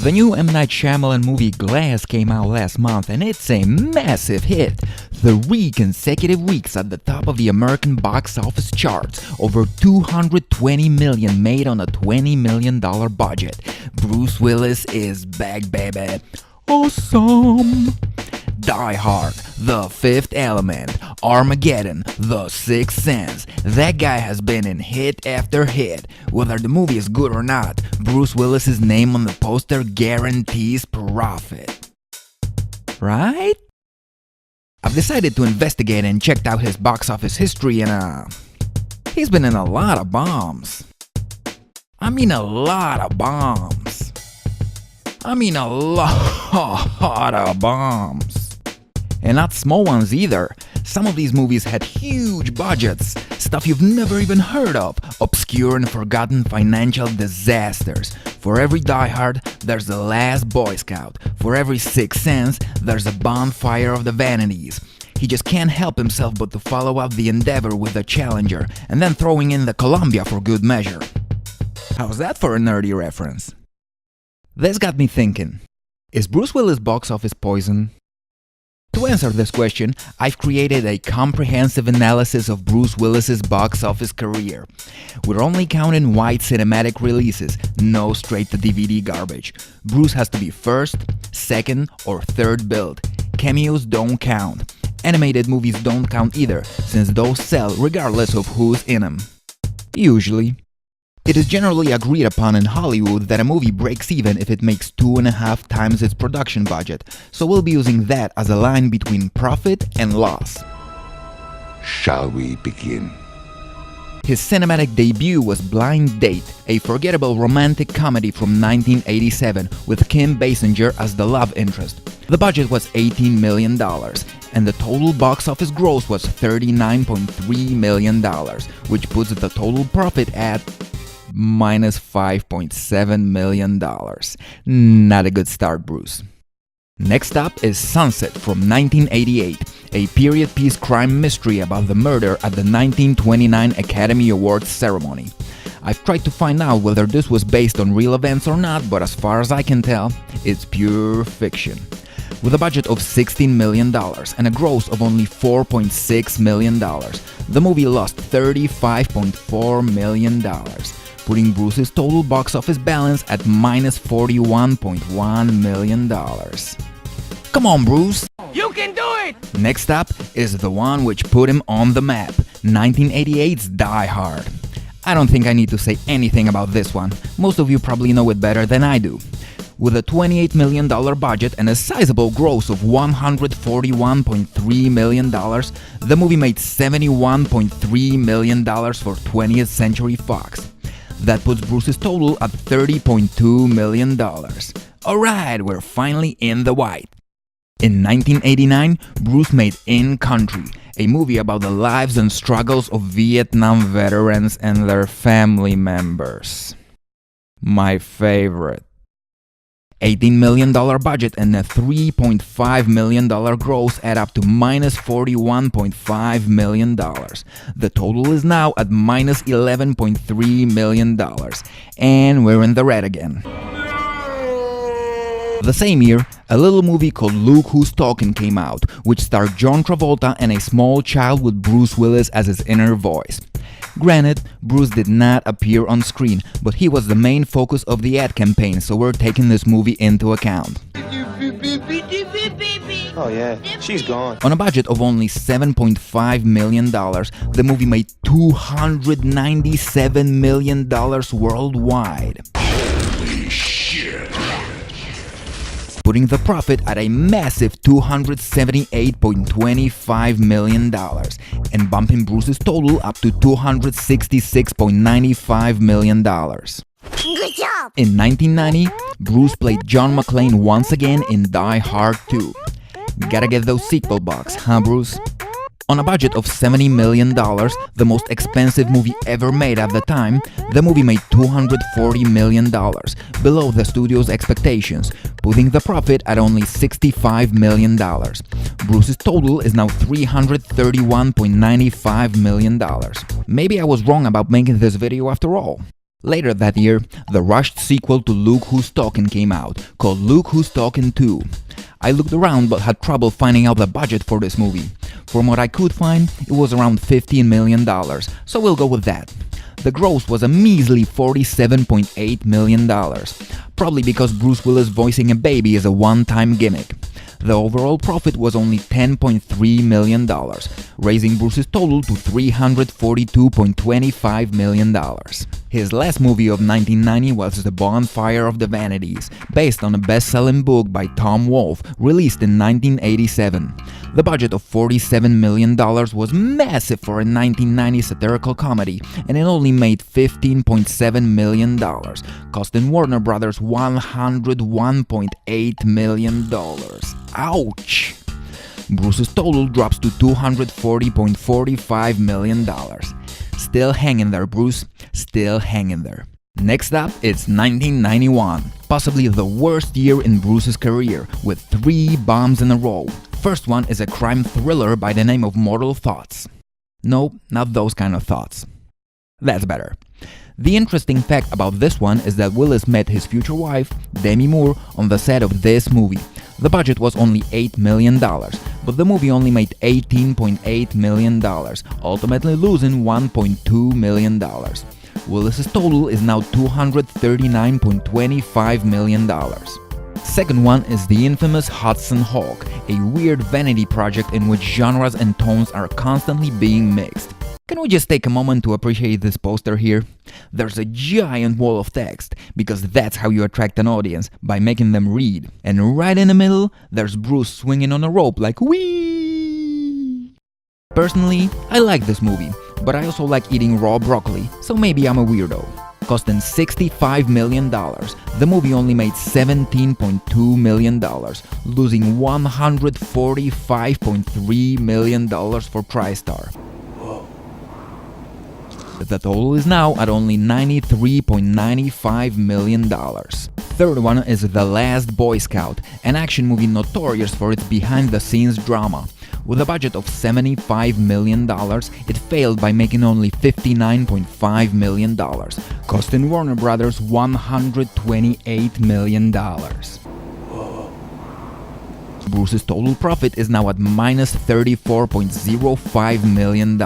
The new M. Night Shyamalan movie Glass came out last month and it's a massive hit. 3 consecutive weeks at the top of the American box office charts, over $220 million made on a $20 million budget. Bruce Willis is back, baby. Awesome! Die Hard, The Fifth Element, Armageddon, The Sixth Sense. That guy has been in hit after hit. Whether the movie is good or not, Bruce Willis's name on the poster guarantees profit. Right? I've decided to investigate and checked out his box office history and he's been in a lot of bombs. I mean a lot of bombs. I mean a lot of bombs. And not small ones either. Some of these movies had huge budgets, stuff you've never even heard of, obscure and forgotten financial disasters. For every Die Hard, there's The Last Boy Scout. For every Sixth Sense, there's a Bonfire of the Vanities. He just can't help himself but to follow up the endeavor with the Challenger, and then throwing in the Columbia for good measure. How's that for a nerdy reference? This got me thinking, is Bruce Willis' box office poison? To answer this question, I've created a comprehensive analysis of Bruce Willis's box office career. We're only counting wide cinematic releases, no straight-to-DVD garbage. Bruce has to be first, second, or third billed. Cameos don't count. Animated movies don't count either, since those sell regardless of who's in them. Usually. It is generally agreed upon in Hollywood that a movie breaks even if it makes 2.5 times its production budget, so we'll be using that as a line between profit and loss. Shall we begin? His cinematic debut was Blind Date, a forgettable romantic comedy from 1987 with Kim Basinger as the love interest. The budget was $18 million, and the total box office gross was $39.3 million, which puts the total profit at minus $5.7 million. Not a good start, Bruce. Next up is Sunset from 1988, a period piece crime mystery about the murder at the 1929 Academy Awards ceremony. I've tried to find out whether this was based on real events or not, but as far as I can tell, it's pure fiction. With a budget of $16 million and a gross of only $4.6 million, the movie lost $35.4 million. Putting Bruce's total box office balance at minus $41.1 million. Come on, Bruce! You can do it! Next up is the one which put him on the map, 1988's Die Hard. I don't think I need to say anything about this one, most of you probably know it better than I do. With a $28 million budget and a sizable gross of $141.3 million, the movie made $71.3 million for 20th Century Fox. That puts Bruce's total at $30.2 million. Alright, we're finally in the white. In 1989, Bruce made In Country, a movie about the lives and struggles of Vietnam veterans and their family members. My favorite. $18 million budget and a $3.5 million gross add up to minus $41.5 million. The total is now at minus $11.3 million. And we're in the red again. The same year, a little movie called Look Who's Talking came out, which starred John Travolta and a small child with Bruce Willis as his inner voice. Granted, Bruce did not appear on screen, but he was the main focus of the ad campaign, so we're taking this movie into account. Oh yeah, she's gone. On a budget of only $7.5 million, the movie made $297 million worldwide. Holy shit! Putting the profit at a massive $278.25 million and bumping Bruce's total up to $266.95 million. Good job! In 1990, Bruce played John McClane once again in Die Hard 2. Gotta get those sequel bucks, huh, Bruce? On a budget of $70 million, the most expensive movie ever made at the time, the movie made $240 million, below the studio's expectations, putting the profit at only $65 million. Bruce's total is now $331.95 million. Maybe I was wrong about making this video after all. Later that year, the rushed sequel to Look Who's Talking came out, called Look Who's Talking 2. I looked around but had trouble finding out the budget for this movie. From what I could find, it was around $15 million, so we'll go with that. The gross was a measly $47.8 million, probably because Bruce Willis voicing a baby is a one-time gimmick. The overall profit was only $10.3 million, raising Bruce's total to $342.25 million. His last movie of 1990 was The Bonfire of the Vanities, based on a best-selling book by Tom Wolfe, released in 1987. The budget of $47 million was massive for a 1990 satirical comedy, and it only made $15.7 million, costing Warner Brothers $101.8 million. Ouch! Bruce's total drops to $240.45 million. Still hanging there, Bruce. Still hanging there. Next up, it's 1991, possibly the worst year in Bruce's career, with 3 bombs in a row. First one is a crime thriller by the name of Mortal Thoughts. No, not those kind of thoughts. That's better. The interesting fact about this one is that Willis met his future wife, Demi Moore, on the set of this movie. The budget was only $8 million, but the movie only made $18.8 million, ultimately losing $1.2 million. Willis's total is now $239.25 million. Second one is the infamous Hudson Hawk, a weird vanity project in which genres and tones are constantly being mixed. Can we just take a moment to appreciate this poster here? There's a giant wall of text, because that's how you attract an audience, by making them read. And right in the middle, there's Bruce swinging on a rope like whee! Personally, I like this movie, but I also like eating raw broccoli, so maybe I'm a weirdo. Costing $65 million, the movie only made $17.2 million, losing $145.3 million for TriStar. The total is now at only $93.95 million. Third one is The Last Boy Scout, an action movie notorious for its behind-the-scenes drama. With a budget of $75 million, it failed by making only $59.5 million, costing Warner Brothers $128 million. Bruce's total profit is now at minus $34.05 million.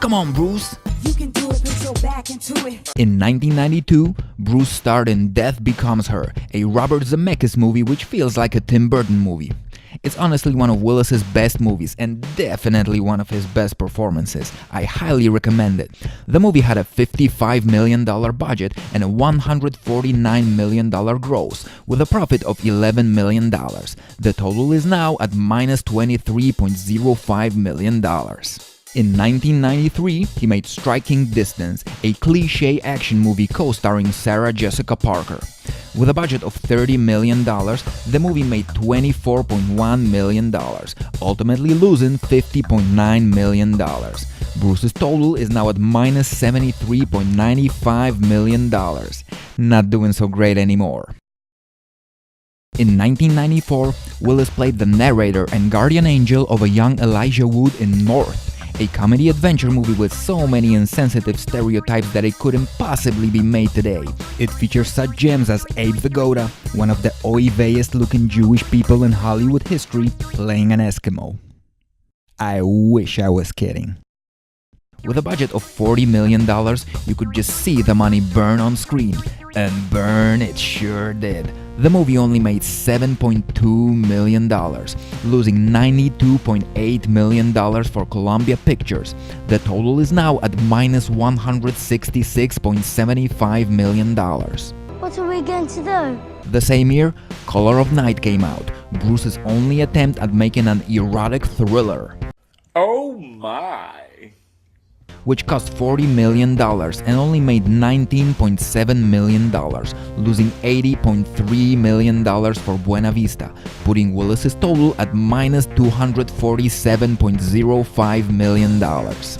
Come on, Bruce! You can do it, put your back into it. In 1992, Bruce starred in Death Becomes Her, a Robert Zemeckis movie which feels like a Tim Burton movie. It's honestly one of Willis's best movies and definitely one of his best performances. I highly recommend it. The movie had a $55 million budget and a $149 million gross, with a profit of $11 million. The total is now at minus $23.05 million. In 1993, he made Striking Distance, a cliché action movie co-starring Sarah Jessica Parker. With a budget of $30 million, the movie made $24.1 million, ultimately losing $50.9 million. Bruce's total is now at minus $73.95 million. Not doing so great anymore. In 1994, Willis played the narrator and guardian angel of a young Elijah Wood in North, a comedy-adventure movie with so many insensitive stereotypes that it couldn't possibly be made today. It features such gems as Abe Vigoda, one of the oiveyest-looking Jewish people in Hollywood history, playing an Eskimo. I wish I was kidding. With a budget of $40 million, you could just see the money burn on screen. And burn it sure did. The movie only made $7.2 million, losing $92.8 million for Columbia Pictures. The total is now at minus $166.75 million. What are we going to do? The same year, Color of Night came out, Bruce's only attempt at making an erotic thriller. Oh my! Which cost $40 million and only made $19.7 million, losing $80.3 million for Buena Vista, putting Willis's total at minus $247.05 million. That's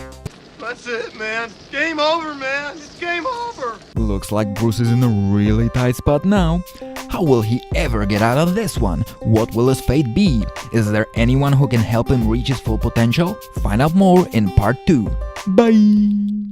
it, man. Game over, man. It's game over. Looks like Bruce is in a really tight spot now. How will he ever get out of this one? What will his fate be? Is there anyone who can help him reach his full potential? Find out more in part 2. Bye!